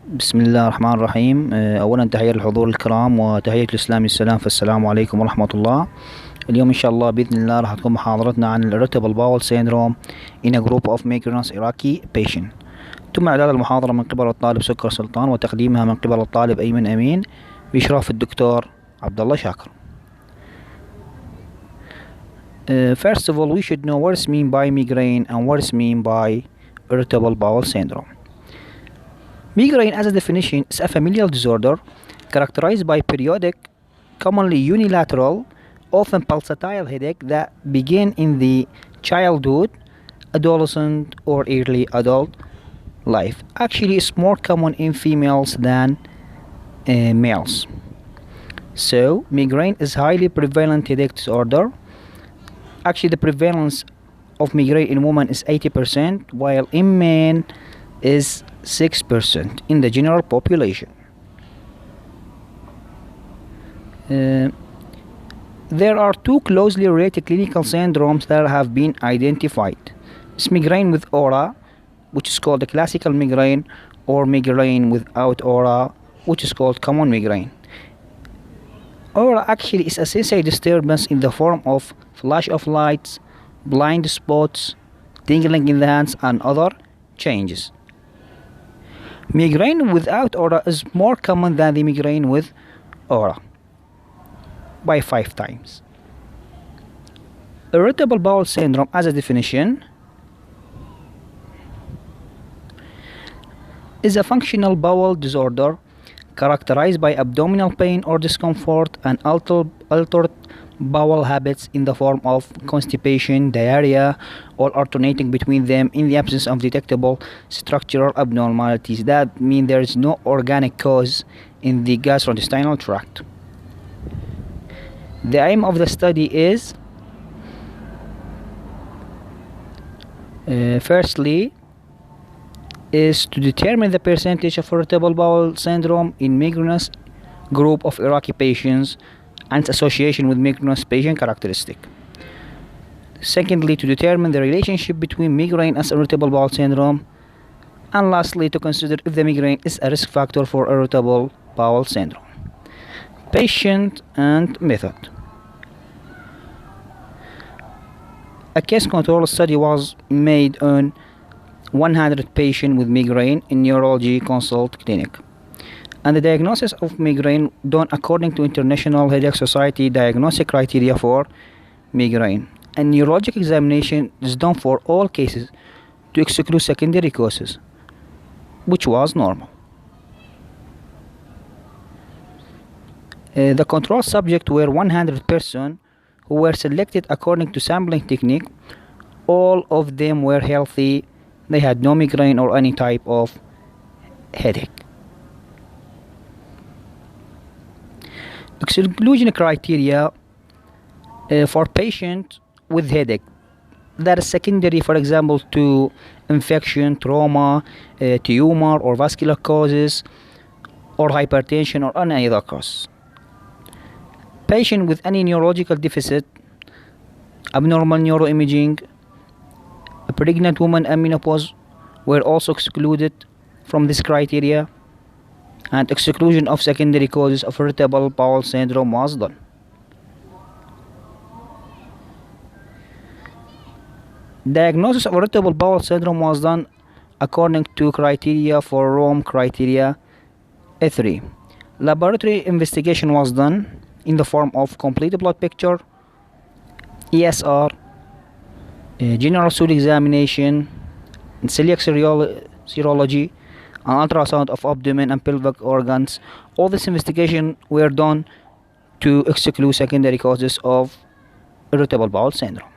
بسم الله الرحمن الرحيم. أولا تحية للحضور الكرام وتحية الإسلام السلام، فالسلام عليكم ورحمة الله. اليوم إن شاء الله بإذن الله راح تكون محاضرتنا عن Irritable Bowel Syndrome in a group of migraine Iraqi patient. تم إعداد المحاضرة من قبل الطالب سكر سلطان وتقديمها من قبل الطالب أيمن أمين بإشراف الدكتور عبد الله شاكر. First of all, we should know what is mean by migraine and what is mean by Irritable Bowel Syndrome. Migraine, as a definition, is a familial disorder characterized by periodic, commonly unilateral, often pulsatile headache that begin in the childhood, adolescent, or early adult life. Actually, it's more common in females than males. So, migraine is highly prevalent headache disorder. Actually, the prevalence of migraine in women is 80%, while in men is 6% in the general population. There are two closely related clinical syndromes that have been identified. It's migraine with aura, which is called the classical migraine, or migraine without aura, which is called common migraine. Aura actually is a sensory disturbance in the form of flash of lights, blind spots, tingling in the hands, and other changes. Migraine without aura is more common than the migraine with aura by 5 times. Irritable bowel syndrome, as a definition, is a functional bowel disorder characterized by abdominal pain or discomfort and altered bowel habits in the form of constipation, diarrhea, or alternating between them in the absence of detectable structural abnormalities. That means there is no organic cause in the gastrointestinal tract. The aim of the study is firstly is to determine the percentage of irritable bowel syndrome in migrainous group of Iraqi patients and its association with migrainous patient characteristic. Secondly, to determine the relationship between migraine and irritable bowel syndrome. And lastly, to consider if the migraine is a risk factor for irritable bowel syndrome. Patient and method. A case control study was made on 100 patients with migraine in neurology consult clinic, and the diagnosis of migraine done according to International Headache Society diagnostic criteria for migraine. A neurologic examination is done for all cases to exclude secondary causes, which was normal. The control subject were 100 persons who were selected according to sampling technique. All of them were healthy. They had no migraine or any type of headache. Exclusion criteria for patients with headache that is secondary, for example, to infection, trauma, tumor, or vascular causes, or hypertension, or any other cause. Patient with any neurological deficit, abnormal neuroimaging, a pregnant woman and menopause were also excluded from this criteria, and exclusion of secondary causes of irritable bowel syndrome was done. Diagnosis of irritable bowel syndrome was done according to criteria for Rome criteria 3. Laboratory investigation was done in the form of complete blood picture, ESR, general stool examination, and celiac serology, an ultrasound of abdomen and pelvic organs. All this investigation were done to exclude secondary causes of irritable bowel syndrome.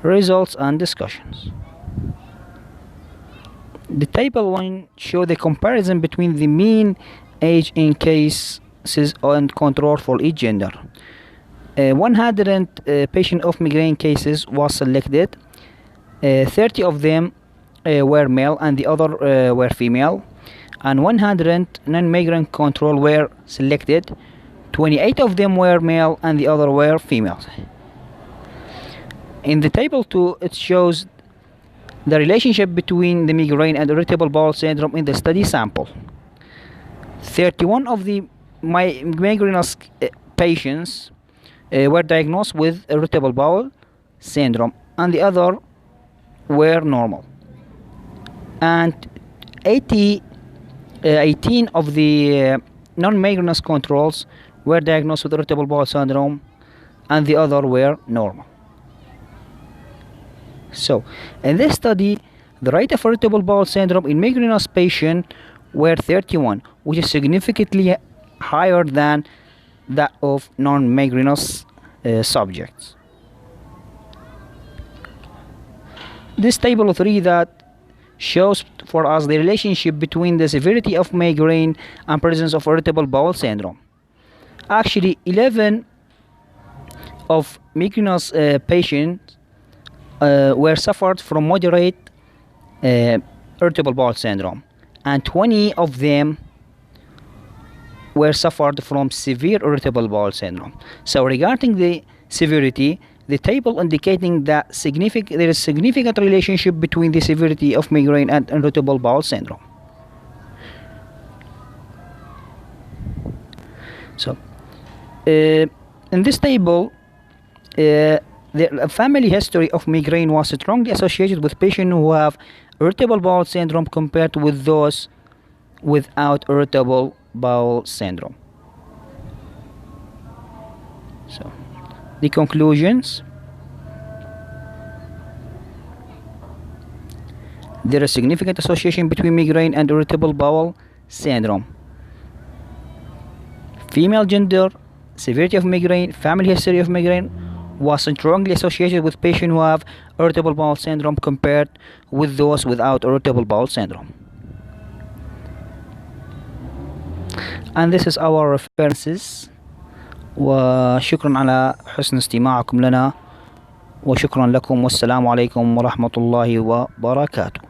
Results and discussions. The table 1 shows the comparison between the mean age in cases and control for each gender. 100 patient of migraine cases was selected. 30 of them were male and the other were female, and 100 non-migraine control were selected. 28 of them were male and the other were females. In the table 2, it shows the relationship between the migraine and irritable bowel syndrome in the study sample. 31 of the migrainous patients were diagnosed with irritable bowel syndrome, and the other were normal. And 18 of the non-migrainous controls were diagnosed with irritable bowel syndrome, and the other were normal. So, in this study, the rate of irritable bowel syndrome in migrainous patients were 31, which is significantly higher than that of non-migrainous subjects. This table 3 that shows for us the relationship between the severity of migraine and presence of irritable bowel syndrome. Actually, 11 of migrainous patients were suffered from moderate irritable bowel syndrome, and 20 of them were suffered from severe irritable bowel syndrome. So regarding the severity, the table indicating that there is significant relationship between the severity of migraine and irritable bowel syndrome. So in this table, the family history of migraine was strongly associated with patients who have irritable bowel syndrome compared with those without irritable bowel syndrome. So, the conclusions: there is significant association between migraine and irritable bowel syndrome. Female gender, severity of migraine, family history of migraine was strongly associated with patients who have irritable bowel syndrome compared with those without irritable bowel syndrome. And this is our references. وشكرا على حسن استماعكم لنا، وشكرا لكم، والسلام عليكم ورحمة الله وبركاته.